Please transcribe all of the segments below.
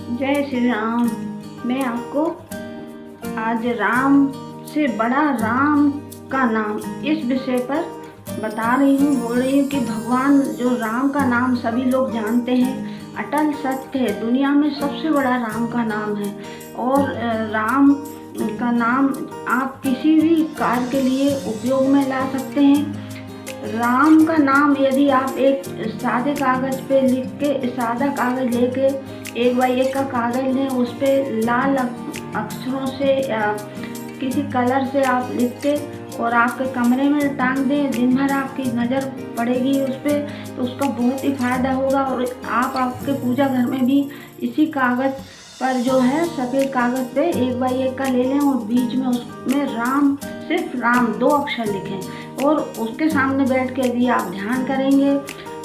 जय श्री राम। मैं आपको आज राम से बड़ा राम का नाम इस विषय पर बता रही हूँ। बोल रही हूँ कि भगवान जो राम का नाम सभी लोग जानते हैं, अटल सत्य है, दुनिया में सबसे बड़ा राम का नाम है। और राम का नाम आप किसी भी कार्य के लिए उपयोग में ला सकते हैं। राम का नाम यदि आप एक सादे कागज़ पे लिख के, सादा कागज़ लेके 1x1 का कागज़ लें, उस पर लाल अक्षरों से या किसी कलर से आप लिख के और आपके कमरे में टांग दें, दिन भर आपकी नज़र पड़ेगी उस पर, तो उसका बहुत ही फ़ायदा होगा। और आप आपके पूजा घर में भी इसी कागज़ पर जो है सफ़ेद कागज़ पे 1x1 का ले लें और बीच में उसमें राम, सिर्फ राम 2 अक्षर लिखें और उसके सामने बैठ के यदि आप ध्यान करेंगे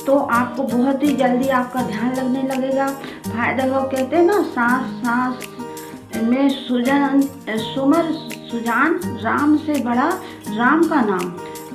तो आपको बहुत ही जल्दी आपका ध्यान लगने लगेगा। फायदा लोग कहते हैं ना, सांस सांस में सुजान सुमर सुजान, राम से बड़ा राम का नाम।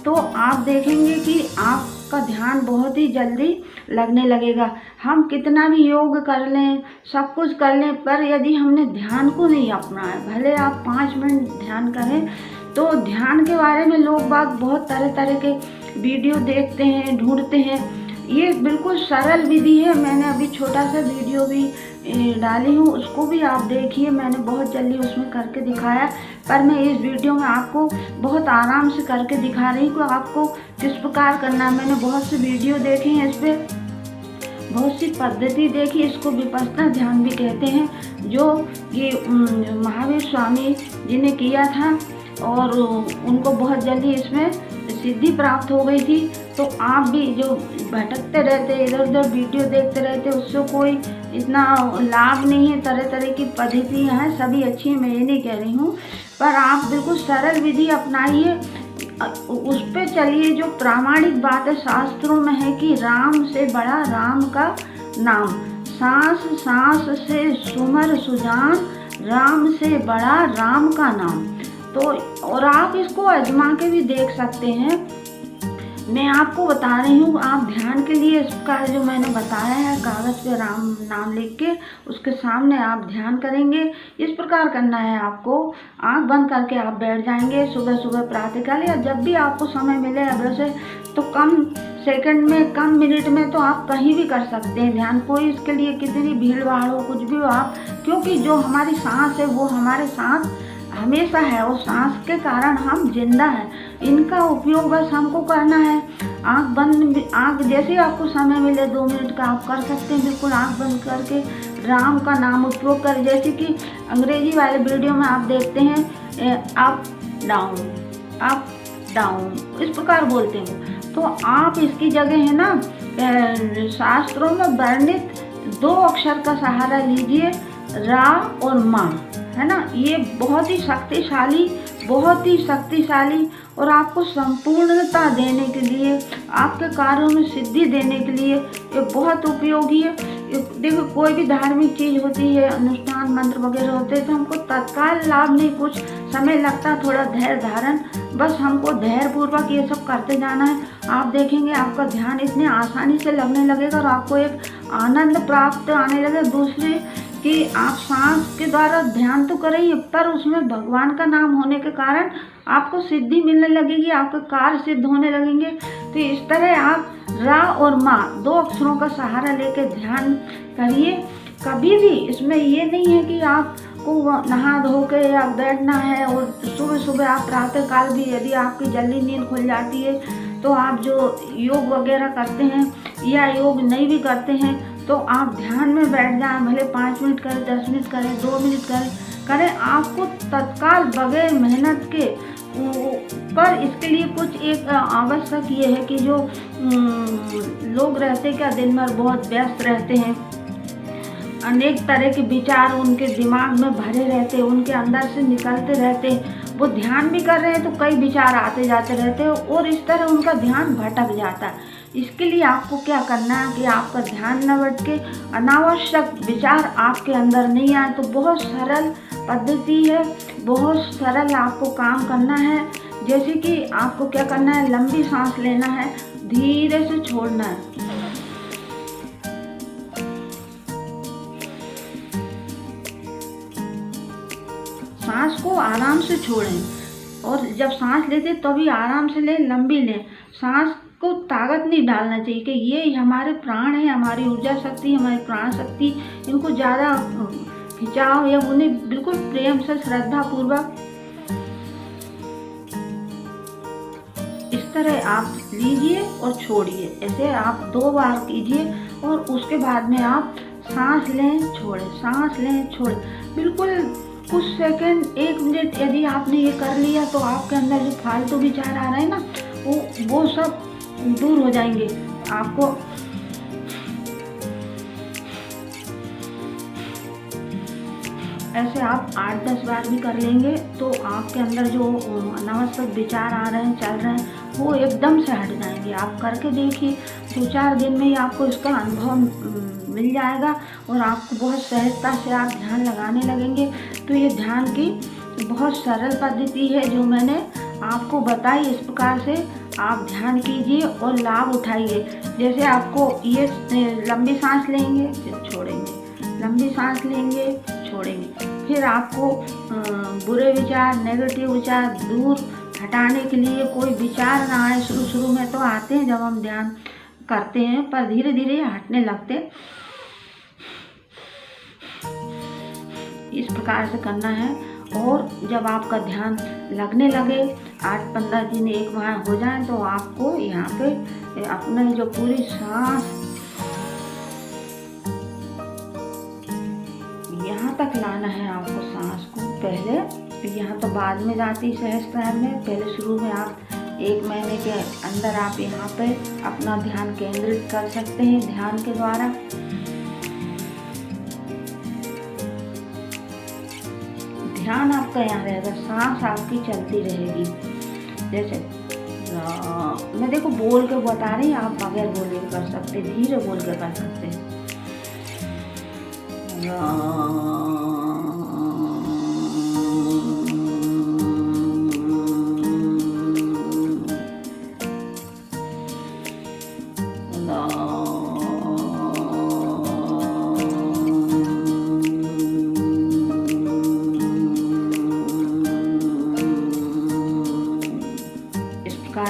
तो आप देखेंगे कि आपका ध्यान बहुत ही जल्दी लगने लगेगा। हम कितना भी योग कर लें, सब कुछ कर लें, पर यदि हमने ध्यान को नहीं अपनाया, भले आप 5 मिनट ध्यान करें, तो ध्यान के बारे में लोग बाग बहुत तरह तरह के वीडियो देखते हैं, ढूंढते हैं। ये बिल्कुल सरल विधि है। मैंने अभी छोटा सा वीडियो भी डाली हूँ, उसको भी आप देखिए। मैंने बहुत जल्दी उसमें करके दिखाया, पर मैं इस वीडियो में आपको बहुत आराम से करके दिखा रही हूँ कि आपको किस प्रकार करना है। मैंने बहुत से वीडियो देखे हैं, इस पर बहुत सी पद्धति देखी। इसको विपश्यना ध्यान भी कहते हैं, जो ये महावीर स्वामी जी ने किया था और उनको बहुत जल्दी इसमें सिद्धि प्राप्त हो गई थी। तो आप भी जो भटकते रहते, इधर उधर वीडियो देखते रहते, उससे कोई इतना लाभ नहीं है। तरह तरह की पद्धतियाँ हैं, सभी अच्छी हैं, मैं ये नहीं कह रही हूँ, पर आप बिल्कुल सरल विधि अपनाइए, उस पे चलिए। जो प्रामाणिक बात है शास्त्रों में है कि राम से बड़ा राम का नाम, सांस सांस से सुमर सुजान, राम से बड़ा राम का नाम। तो और आप इसको आजमा के भी देख सकते हैं। मैं आपको बता रही हूँ, आप ध्यान के लिए इसका जो मैंने बताया है, कागज़ पे राम नाम लिख के उसके सामने आप ध्यान करेंगे। इस प्रकार करना है आपको, आंख बंद करके आप बैठ जाएंगे सुबह सुबह प्रातःकाल, या जब भी आपको समय मिले। वैसे तो कम सेकंड में, कम मिनट में तो आप कहीं भी कर सकते हैं ध्यान। कोई इसके लिए कितनी भीड़ भाड़ हो, कुछ भी हो आप, क्योंकि जो हमारी सांस है वो हमारे साथ हमेशा है और सांस के कारण हम जिंदा हैं। इनका उपयोग बस हमको करना है। आंख बंद, आंख जैसे ही आपको समय मिले 2 मिनट का आप कर सकते हैं, बिल्कुल आंख बंद करके राम का नाम उपयोग करें। जैसे कि अंग्रेजी वाले वीडियो में आप देखते हैं अप डाउन, अप डाउन, इस प्रकार बोलते हैं। तो आप इसकी जगह है ना, शास्त्रों में वर्णित 2 अक्षर का सहारा लीजिए, रा और मा, है ना। ये बहुत ही शक्तिशाली, बहुत ही शक्तिशाली और आपको संपूर्णता देने के लिए, आपके कार्यों में सिद्धि देने के लिए ये बहुत उपयोगी है। देखो, कोई भी धार्मिक चीज़ होती है, अनुष्ठान मंत्र वगैरह होते हैं, तो हमको तत्काल लाभ नहीं, कुछ समय लगता, थोड़ा धैर्य धारण, बस हमको धैर्य पूर्वक ये सब करते जाना है। आप देखेंगे आपका ध्यान इतने आसानी से लगने लगेगा और आपको एक आनंद प्राप्त आने लगेगा। दूसरे कि आप सांस के द्वारा ध्यान तो करेंगे, पर उसमें भगवान का नाम होने के कारण आपको सिद्धि मिलने लगेगी, आपके कार्य सिद्ध होने लगेंगे। तो इस तरह आप रा और मा 2 अक्षरों का सहारा लेकर ध्यान करिए। कभी भी इसमें ये नहीं है कि आपको नहा धो के या बैठना है। और सुबह सुबह आप प्रातः काल भी, यदि आपकी जल्दी नींद खुल जाती है, तो आप जो योग वगैरह करते हैं या योग नहीं भी करते हैं, तो आप ध्यान में बैठ जाएं, भले 5 मिनट करें, 10 मिनट करें, 2 मिनट करें, आपको तत्काल बगैर मेहनत के। पर इसके लिए कुछ एक आवश्यक ये है कि जो लोग रहते क्या दिन भर बहुत व्यस्त रहते हैं, अनेक तरह के विचार उनके दिमाग में भरे रहते हैं, उनके अंदर से निकलते रहते हैं। वो ध्यान भी कर रहे हैं तो कई विचार आते जाते रहते हैं और इस तरह उनका ध्यान भटक जाता है। इसके लिए आपको क्या करना है कि आपका ध्यान न भटके, अनावश्यक विचार आपके अंदर नहीं आए। तो बहुत सरल पद्धति है, बहुत सरल आपको काम करना है। जैसे कि आपको क्या करना है, लंबी सांस लेना है, धीरे से छोड़ना है। सांस को आराम से छोड़ें, और जब सांस लेते तभी आराम से लें, लंबी लें। सांस को ताकत नहीं डालना चाहिए कि ये हमारे प्राण है, हमारी ऊर्जा शक्ति, हमारी प्राण शक्ति, इनको ज़्यादा खिंचाव या उन्हें बिल्कुल प्रेम से श्रद्धा पूर्वक इस तरह आप लीजिए और छोड़िए। ऐसे आप 2 बार कीजिए और उसके बाद में आप सांस लें, छोड़ें, सांस लें, छोड़ें। बिल्कुल कुछ सेकंड, 1 मिनट यदि आपने ये कर लिया तो आपके अंदर जो फालतू विचार आ रहे हैं ना, वो सब दूर हो जाएंगे। आपको ऐसे आप 8-10 बार भी कर लेंगे तो आपके अंदर जो अनावश्यक विचार आ रहे हैं, चल रहे हैं, वो एकदम से हट जाएंगे। आप करके देखिए, 2-4 दिन में ही आपको इसका अनुभव मिल जाएगा और आपको बहुत सहजता से आप ध्यान लगाने लगेंगे। तो ये ध्यान की बहुत सरल पद्धति है जो मैंने आपको बताई। इस प्रकार से आप ध्यान कीजिए और लाभ उठाइए। जैसे आपको ये लंबी सांस लेंगे, फिर छोड़ेंगे, लंबी सांस लेंगे, छोड़ेंगे। फिर आपको बुरे विचार, नेगेटिव विचार दूर हटाने के लिए कोई विचार ना आए। शुरू में तो आते हैं जब हम ध्यान करते हैं, पर धीरे धीरे हटने लगते। इस प्रकार से करना है। और जब आपका ध्यान लगने लगे, 8-15 दिन, 1 माह हो जाए, तो आपको यहाँ पे अपने जो पूरी सांस यहाँ तक लाना है आपको, सांस को पहले। यहाँ तो बाद में जाती सहजता में, पहले शुरू में आप 1 महीने के अंदर आप यहाँ पे अपना ध्यान केंद्रित कर सकते हैं ध्यान के द्वारा। ध्यान आपका यहाँ रहेगा, सांस आपकी चलती रहेगी। जैसे मैं देखो बोल के बता रही, आप बगैर बोले कर सकते, धीरे बोल के कर सकते हैं।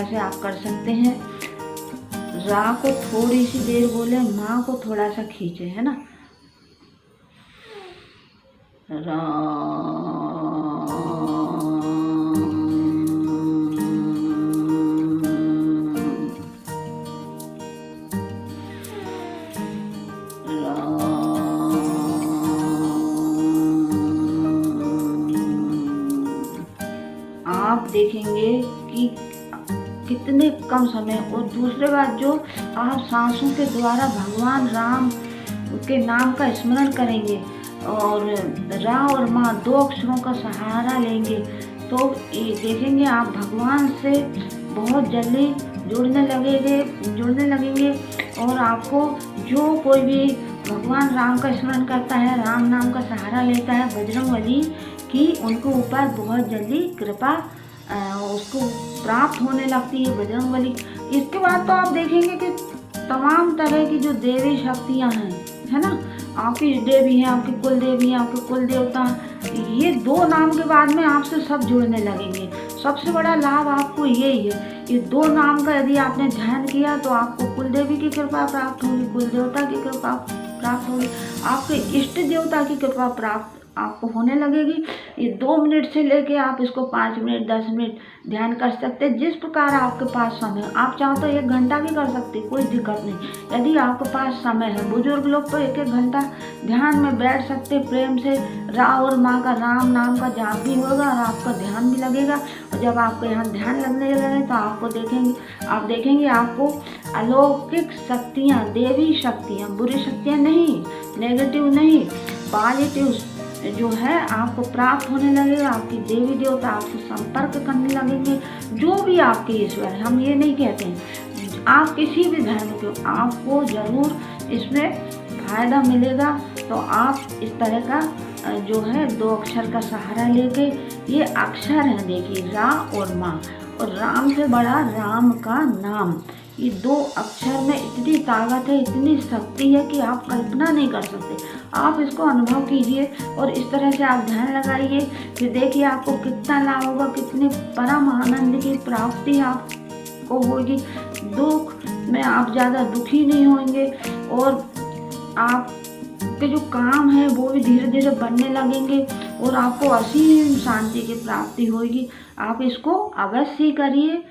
से आप कर सकते हैं। रा को थोड़ी सी देर बोले, माँ को थोड़ा सा खींचे, है ना। रा आप देखेंगे कि कितने कम समय। और दूसरी बात, जो आप सांसों के द्वारा भगवान राम के नाम का स्मरण करेंगे और रा और माँ 2 अक्षरों का सहारा लेंगे, तो ये देखेंगे आप भगवान से बहुत जल्दी जुड़ने लगेंगे। और आपको जो कोई भी भगवान राम का स्मरण करता है, राम नाम का सहारा लेता है, बजरंगबली की उनके ऊपर बहुत जल्दी कृपा उसको प्राप्त होने लगती है, बजरंगबली। इसके बाद तो आप देखेंगे कि तमाम तरह की जो देवी शक्तियां हैं, है ना, आपकी देवी हैं, आपकी कुल देवी हैं, आपके कुल देवता, ये 2 नाम के बाद में आपसे सब जुड़ने लगेंगे। सबसे बड़ा लाभ आपको यही है, ये 2 नाम का यदि आपने ध्यान किया तो आपको कुल देवी की कृपा प्राप्त होगी, कुल देवता की कृपा प्राप्त होगी, आपके इष्ट देवता की कृपा प्राप्त आपको होने लगेगी। ये 2 मिनट से लेके आप इसको 5 मिनट, 10 मिनट ध्यान कर सकते हैं, जिस प्रकार आपके पास समय। आप चाहो तो 1 घंटा भी कर सकते, कोई दिक्कत नहीं। यदि आपके पास समय है, बुजुर्ग लोग तो 1-1 घंटा ध्यान में बैठ सकते प्रेम से। रा और माँ का राम नाम का जाप भी होगा और आपका ध्यान भी लगेगा। और जब आपको यहाँ ध्यान लगने लगे तो आप देखेंगे आपको अलौकिक शक्तियाँ, देवी शक्तियाँ, बुरी शक्तियाँ नहीं, नेगेटिव नहीं, पॉजिटिव जो है आपको प्राप्त होने लगेगा। आपकी देवी देवता आपसे संपर्क करने लगेंगे, जो भी आपके ईश्वर है। हम ये नहीं कहते हैं, आप किसी भी धर्म के, आपको जरूर इसमें फायदा मिलेगा। तो आप इस तरह का जो है 2 अक्षर का सहारा लेके, ये अक्षर है देखिए, रा और माँ, और राम से बड़ा राम का नाम, ये 2 अक्षर में इतनी ताकत है, इतनी शक्ति है कि आप कल्पना नहीं कर सकते। आप इसको अनुभव कीजिए और इस तरह से आप ध्यान लगाइए, फिर देखिए आपको कितना लाभ होगा, कितने परम आनंद की प्राप्ति आपको होगी। दुख में आप ज़्यादा दुखी नहीं होंगे और आपके जो काम है वो भी धीरे धीरे बढ़ने लगेंगे और आपको असीम शांति की प्राप्ति होगी। आप इसको अवश्य करिए।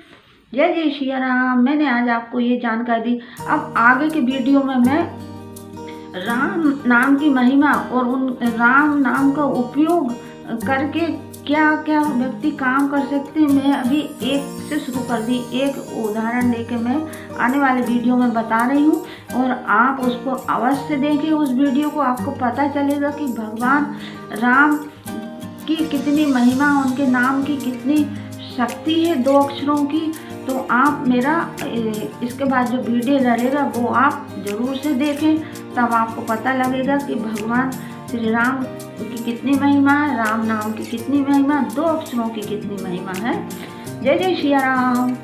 जय जय सिया राम। मैंने आज आपको ये जानकारी दी। अब आगे के वीडियो में मैं राम नाम की महिमा और उन राम नाम का उपयोग करके क्या क्या व्यक्ति काम कर सकते हैं, मैं अभी एक से शुरू कर दी, एक उदाहरण लेके मैं आने वाले वीडियो में बता रही हूँ और आप उसको अवश्य देखें। उस वीडियो को आपको पता चलेगा कि भगवान राम की कितनी महिमा, उनके नाम की कितनी शक्ति है 2 अक्षरों की। तो आप मेरा इसके बाद जो वीडियो डलेगा वो आप ज़रूर से देखें, तब आपको पता लगेगा कि भगवान श्री राम की कितनी महिमा है, राम नाम की कितनी महिमा, 2 अक्षरों की कितनी महिमा है। जय जय सिया राम।